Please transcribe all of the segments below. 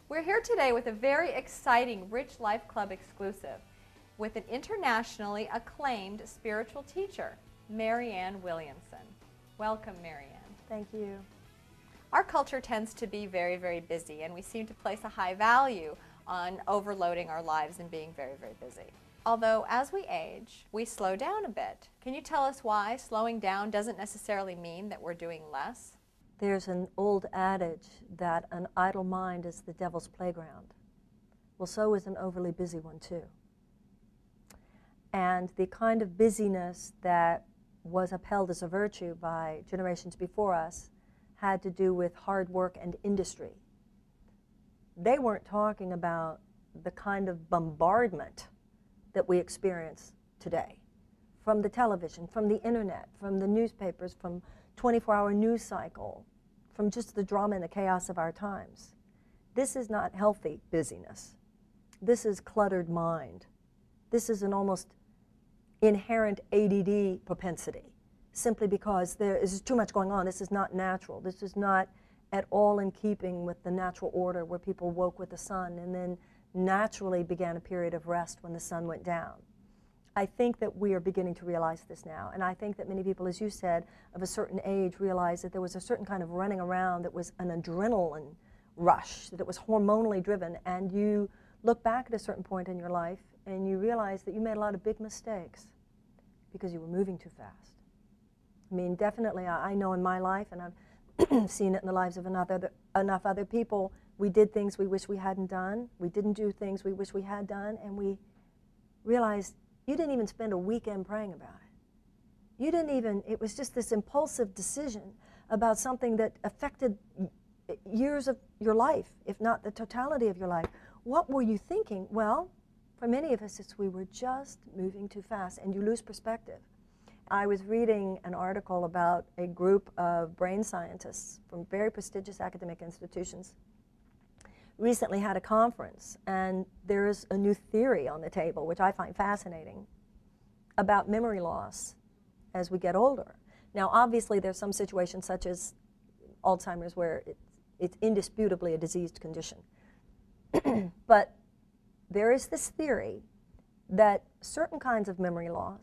We're here today with a very exciting Rich Life Club exclusive with an internationally acclaimed spiritual teacher, Marianne Williamson. Welcome, Marianne. Thank you. Our culture tends to be very, very busy, and we seem to place a high value on overloading our lives and being very, very busy. Although, as we age, we slow down a bit. Can you tell us why slowing down doesn't necessarily mean that we're doing less? There's an old adage that an idle mind is the devil's playground. Well, so is an overly busy one, too. And the kind of busyness that was upheld as a virtue by generations before us had to do with hard work and industry. They weren't talking about the kind of bombardment that we experience today from the television, from the internet, from the newspapers, from 24-hour news cycle, from just the drama and the chaos of our times. This is not healthy busyness. This is cluttered mind. This is an almost inherent ADD propensity, simply because there is too much going on. This is not natural. This is not at all in keeping with the natural order where people woke with the sun and then naturally began a period of rest when the sun went down. I think that we are beginning to realize this now, and I think that many people, as you said, of a certain age realized that there was a certain kind of running around that was an adrenaline rush, that it was hormonally driven, and you look back at a certain point in your life and you realize that you made a lot of big mistakes because you were moving too fast. I mean, definitely, I know in my life, and I've seen it in the lives of enough other people, we did things we wish we hadn't done, we didn't do things we wish we had done, and we realized you didn't even spend a weekend praying about it. You didn't even, it was just this impulsive decision about something that affected years of your life, if not the totality of your life. What were you thinking? Well, for many of us, it's we were just moving too fast, and you lose perspective. I was reading an article about a group of brain scientists from very prestigious academic institutions recently had a conference, and there's a new theory on the table, which I find fascinating, about memory loss as we get older. Now, obviously, there's some situations such as Alzheimer's where it's indisputably a diseased condition. But there is this theory that certain kinds of memory loss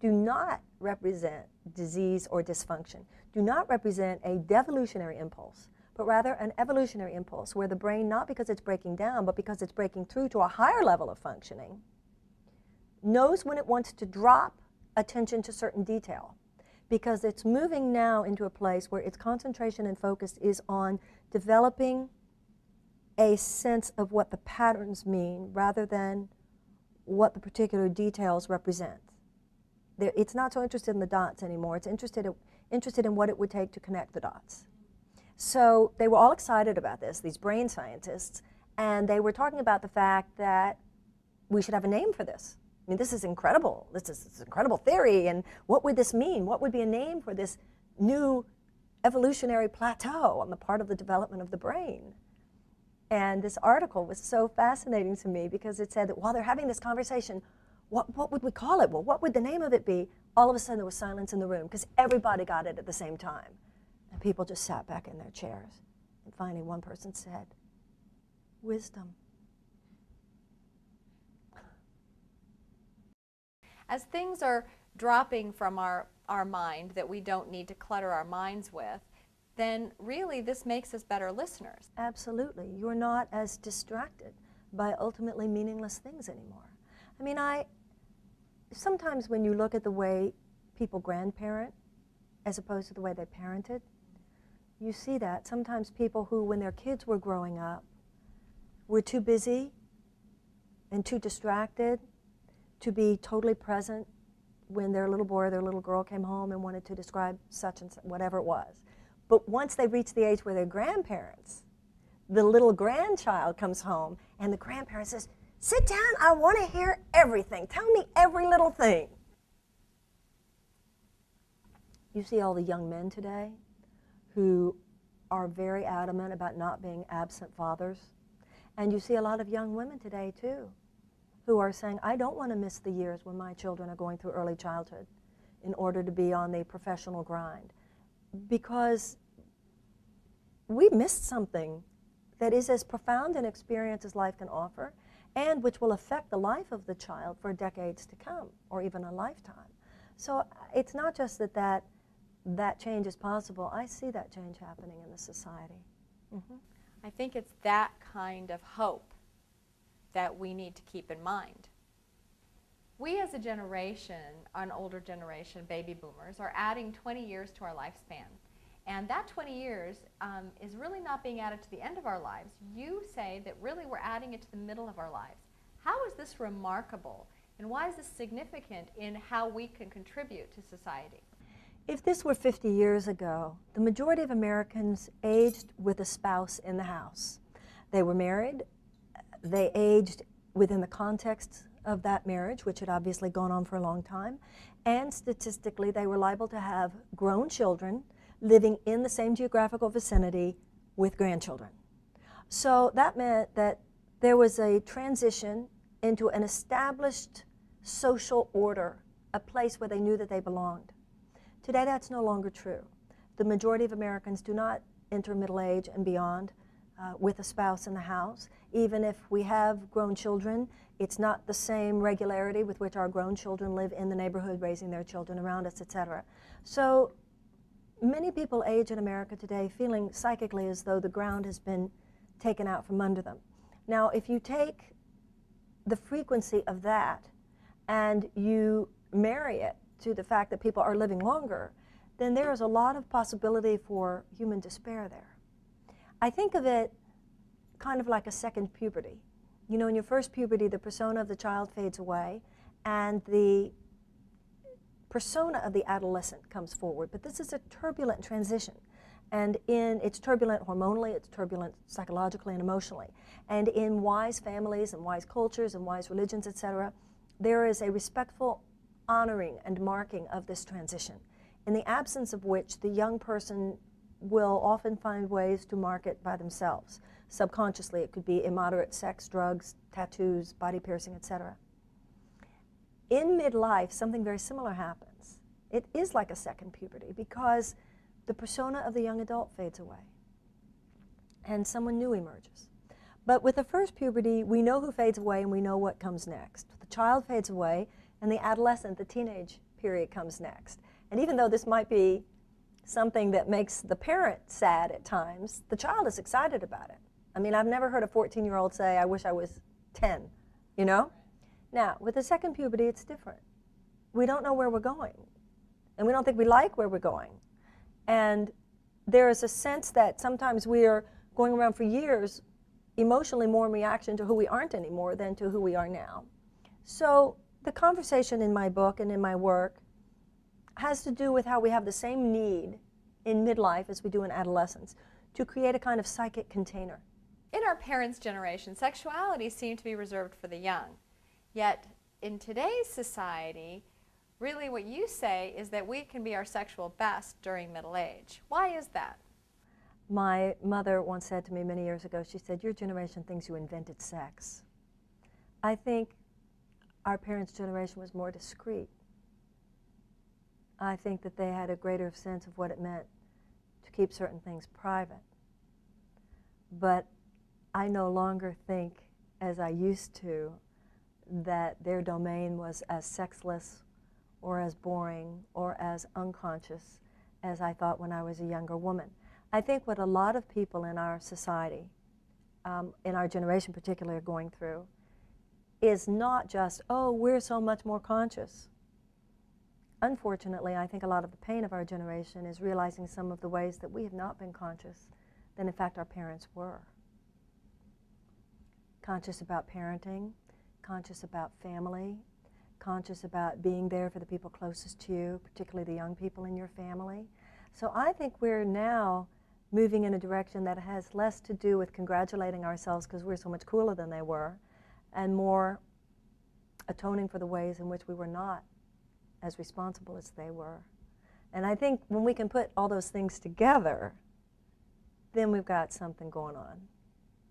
do not represent disease or dysfunction, do not represent a devolutionary impulse, but rather an evolutionary impulse where the brain, not because it's breaking down, but because it's breaking through to a higher level of functioning, knows when it wants to drop attention to certain detail, because it's moving now into a place where its concentration and focus is on developing a sense of what the patterns mean rather than what the particular details represent. It's not so interested in the dots anymore. It's interested in what it would take to connect the dots. So they were all excited about this, these brain scientists, and they were talking about the fact that we should have a name for this. I mean, this is incredible. This is an incredible theory, and what would this mean? What would be a name for this new evolutionary plateau on the part of the development of the brain? And this article was so fascinating to me because it said that while they're having this conversation, what would we call it? Well, what would the name of it be? All of a sudden there was silence in the room because everybody got it at the same time. And people just sat back in their chairs. And finally one person said, wisdom. As things are dropping from our mind that we don't need to clutter our minds with, then really this makes us better listeners. Absolutely. You're not as distracted by ultimately meaningless things anymore. I mean, sometimes when you look at the way people grandparent as opposed to the way they parented, you see that. Sometimes people who, when their kids were growing up, were too busy and too distracted to be totally present when their little boy or their little girl came home and wanted to describe such and such, whatever it was. But once they reach the age where they're grandparents, the little grandchild comes home and the grandparent says, sit down, I want to hear everything. Tell me every little thing. You see all the young men today who are very adamant about not being absent fathers. And you see a lot of young women today, too, who are saying, I don't want to miss the years when my children are going through early childhood in order to be on the professional grind. Because we missed something that is as profound an experience as life can offer, and which will affect the life of the child for decades to come, or even a lifetime. So it's not just that change is possible. I see that change happening in the society. Mm-hmm. I think it's that kind of hope that we need to keep in mind. We as a generation, an older generation, baby boomers, are adding 20 years to our lifespan. And that 20 years is really not being added to the end of our lives. You say that really we're adding it to the middle of our lives. How is this remarkable? And why is this significant in how we can contribute to society? If this were 50 years ago, the majority of Americans aged with a spouse in the house. They were married, they aged within the context of that marriage, which had obviously gone on for a long time, and statistically they were liable to have grown children living in the same geographical vicinity with grandchildren. So that meant that there was a transition into an established social order, a place where they knew that they belonged. Today that's no longer true. The majority of Americans do not enter middle age and beyond with a spouse in the house. Even if we have grown children, it's not the same regularity with which our grown children live in the neighborhood, raising their children around us, etc. So many people age in America today feeling psychically as though the ground has been taken out from under them. Now, if you take the frequency of that and you marry it to the fact that people are living longer, then there is a lot of possibility for human despair there. I think of it kind of like a second puberty. You know, in your first puberty, the persona of the child fades away and the persona of the adolescent comes forward. But this is a turbulent transition. And it's turbulent hormonally, it's turbulent psychologically and emotionally. And in wise families and wise cultures and wise religions, etc., there is a respectful honoring and marking of this transition, in the absence of which the young person will often find ways to mark it by themselves. Subconsciously, it could be immoderate sex, drugs, tattoos, body piercing, etc. In midlife, something very similar happens. It is like a second puberty because the persona of the young adult fades away and someone new emerges. But with the first puberty, we know who fades away and we know what comes next. The child fades away and the adolescent, the teenage period comes next. And even though this might be something that makes the parent sad at times, the child is excited about it. I mean, I've never heard a 14-year-old say, I wish I was 10, you know? Now, with the second puberty, it's different. We don't know where we're going, and we don't think we like where we're going. And there is a sense that sometimes we are going around for years emotionally more in reaction to who we aren't anymore than to who we are now. So the conversation in my book and in my work has to do with how we have the same need in midlife as we do in adolescence to create a kind of psychic container. In our parents' generation, sexuality seemed to be reserved for the young. Yet in today's society, really what you say is that we can be our sexual best during middle age. Why is that? My mother once said to me many years ago, she said, your generation thinks you invented sex. I think our parents' generation was more discreet. I think that they had a greater sense of what it meant to keep certain things private. But I no longer think, as I used to, that their domain was as sexless or as boring or as unconscious as I thought when I was a younger woman. I think what a lot of people in our society, in our generation particularly, are going through is not just, oh, we're so much more conscious. Unfortunately, I think a lot of the pain of our generation is realizing some of the ways that we have not been conscious than in fact our parents were. Conscious about parenting, conscious about family, conscious about being there for the people closest to you, particularly the young people in your family. So I think we're now moving in a direction that has less to do with congratulating ourselves because we're so much cooler than they were, and more atoning for the ways in which we were not as responsible as they were. And I think when we can put all those things together, then we've got something going on.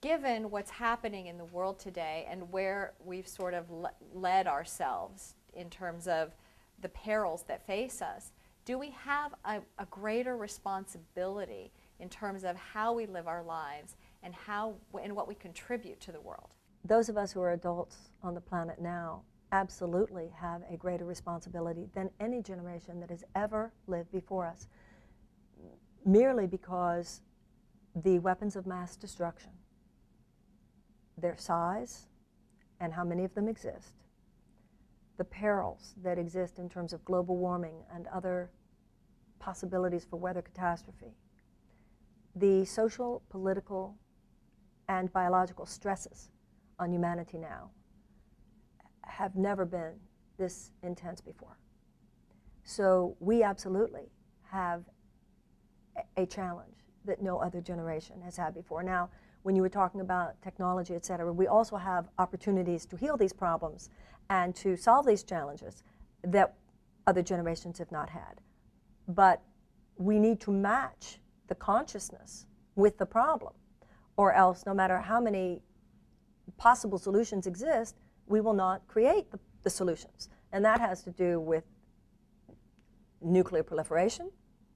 Given what's happening in the world today and where we've sort of led ourselves in terms of the perils that face us, do we have a greater responsibility in terms of how we live our lives and what we contribute to the world. Those of us who are adults on the planet now absolutely have a greater responsibility than any generation that has ever lived before us, merely because the weapons of mass destruction, their size and how many of them exist, the perils that exist in terms of global warming and other possibilities for weather catastrophe, the social, political, and biological stresses on humanity now have never been this intense before. So we absolutely have a challenge that no other generation has had before. Now, when you were talking about technology, et cetera, we also have opportunities to heal these problems and to solve these challenges that other generations have not had. But we need to match the consciousness with the problem, or else no matter how many possible solutions exist, we will not create the solutions. And that has to do with nuclear proliferation,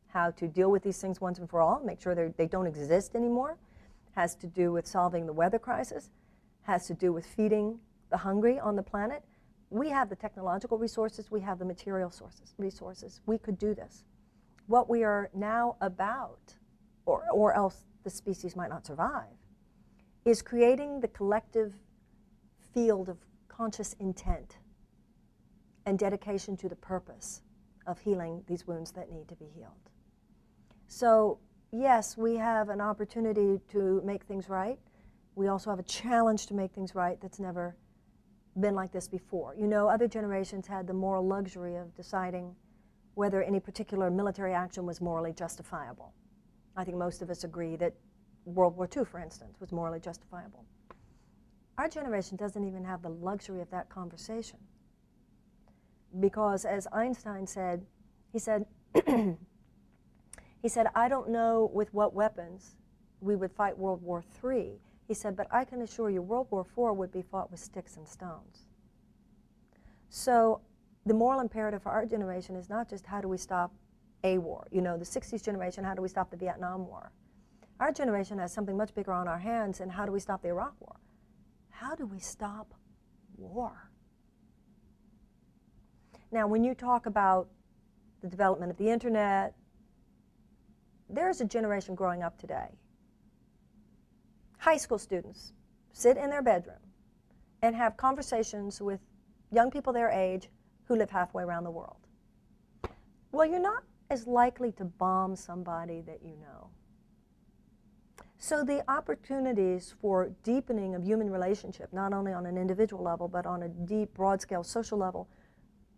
how to deal with these things once and for all, make sure they don't exist anymore, has to do with solving the weather crisis, has to do with feeding the hungry on the planet. We have the technological resources, we have the material resources. We could do this. What we are now about, or else the species might not survive, is creating the collective field of conscious intent and dedication to the purpose of healing these wounds that need to be healed. So, yes, we have an opportunity to make things right. We also have a challenge to make things right that's never been like this before. You know, other generations had the moral luxury of deciding whether any particular military action was morally justifiable. I think most of us agree that World War II, for instance, was morally justifiable. Our generation doesn't even have the luxury of that conversation. Because as Einstein said, he said, I don't know with what weapons we would fight World War III. He said, but I can assure you World War IV would be fought with sticks and stones. So the moral imperative for our generation is not just how do we stop a war. You know, the 60s generation, how do we stop the Vietnam War? Our generation has something much bigger on our hands, and how do we stop the Iraq War? How do we stop war? Now, when you talk about the development of the internet, there's a generation growing up today. High school students sit in their bedroom and have conversations with young people their age who live halfway around the world. Well, you're not as likely to bomb somebody that you know. So the opportunities for deepening of human relationship, not only on an individual level, but on a deep, broad-scale social level,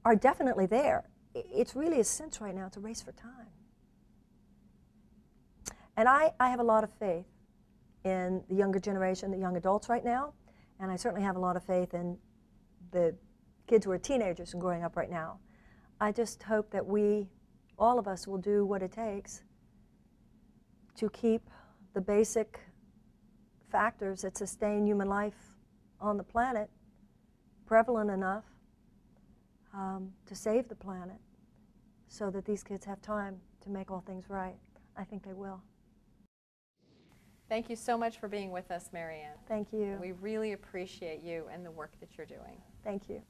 are definitely there. It's really a sense right now, it's a race for time. And I have a lot of faith in the younger generation, the young adults right now, and I certainly have a lot of faith in the kids who are teenagers and growing up right now. I just hope that we, all of us, will do what it takes to keep the basic factors that sustain human life on the planet prevalent enough to save the planet so that these kids have time to make all things right. I think they will. Thank you so much for being with us, Marianne. Thank you. We really appreciate you and the work that you're doing. Thank you.